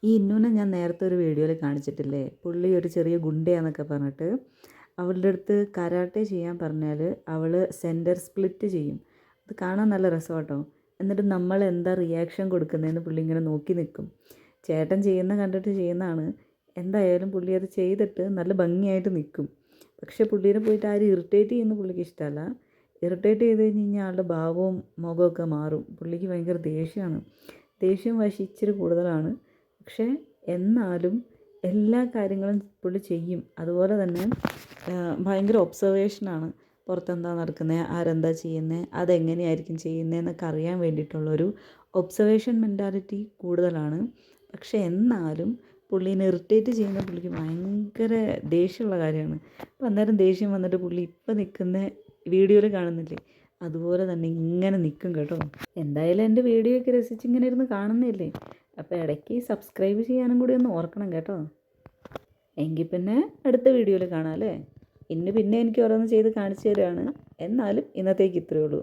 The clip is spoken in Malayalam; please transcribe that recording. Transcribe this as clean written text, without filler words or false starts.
ഈ ഇന്നുനെ ഞാൻ നേരത്തെ ഒരു വീഡിയോയിൽ കാണിച്ചിട്ടില്ലേ, പുള്ളി ഒരു ചെറിയ ഗുണ്ടയാന്നൊക്കെ പറഞ്ഞിട്ട്. അവളുടെ അടുത്ത് കരാട്ടെ ചെയ്യാൻ പറഞ്ഞാൽ അവൾ സെൻറ്റർ സ്പ്ലിറ്റ് ചെയ്യും. അത് കാണാൻ നല്ല രസം കേട്ടോ. എന്നിട്ട് നമ്മൾ എന്താ റിയാക്ഷൻ കൊടുക്കുന്നതെന്ന് പുള്ളി ഇങ്ങനെ നോക്കി നിൽക്കും. ചേട്ടൻ ചെയ്യുന്ന കണ്ടിട്ട് ചെയ്യുന്നതാണ്. എന്തായാലും പുള്ളി അത് ചെയ്തിട്ട് നല്ല ഭംഗിയായിട്ട് നിൽക്കും. പക്ഷേ പുള്ളീനെ പോയിട്ട് ആരും ഇറിറ്റേറ്റ് ചെയ്യുന്ന പുള്ളിക്ക് ഇഷ്ടമല്ല. ഇറിറ്റേറ്റ് ചെയ്ത് കഴിഞ്ഞ് കഴിഞ്ഞാൽ ആളുടെ ഭാവവും മുഖമൊക്കെ മാറും. പുള്ളിക്ക് ഭയങ്കര ദേഷ്യമാണ്. ദേഷ്യം വാശി ഇച്ചിരി കൂടുതലാണ്. പക്ഷേ എന്നാലും എല്ലാ കാര്യങ്ങളും പുള്ളി ചെയ്യും. അതുപോലെ തന്നെ ഭയങ്കര ഒബ്സർവേഷനാണ്. പുറത്തെന്താ നടക്കുന്നത്, ആരെന്താ ചെയ്യുന്നത്, അതെങ്ങനെയായിരിക്കും ചെയ്യുന്നതെന്നൊക്കെ അറിയാൻ വേണ്ടിയിട്ടുള്ളൊരു ഒബ്സർവേഷൻ മെൻറ്റാലിറ്റി കൂടുതലാണ്. പക്ഷേ എന്നാലും പുള്ളീനെ ഇറിറ്റേറ്റ് ചെയ്യുന്ന പുള്ളിക്ക് ഭയങ്കര ദേഷ്യമുള്ള കാര്യമാണ്. അപ്പോൾ അന്നേരം ദേഷ്യം വന്നിട്ട് പുള്ളി ഇപ്പം നിൽക്കുന്ന വീഡിയോയിൽ കാണുന്നില്ലേ, അതുപോലെ തന്നെ ഇങ്ങനെ നിൽക്കും കേട്ടോ. എന്തായാലും എൻ്റെ വീഡിയോ ഒക്കെ രസിച്ച് ഇങ്ങനെ ഇരുന്ന് കാണുന്നില്ലേ, അപ്പോൾ ഇടയ്ക്ക് സബ്സ്ക്രൈബ് ചെയ്യാനും കൂടി ഒന്ന് ഓർക്കണം കേട്ടോ. എങ്കിൽ പിന്നെ അടുത്ത വീഡിയോയിൽ കാണാം അല്ലേ. പിന്നെ എനിക്ക് ഓരോന്ന് ചെയ്ത് കാണിച്ചു തരികയാണ്. എന്നാലും ഇന്നത്തേക്ക് ഇത്രയേ ഉള്ളൂ.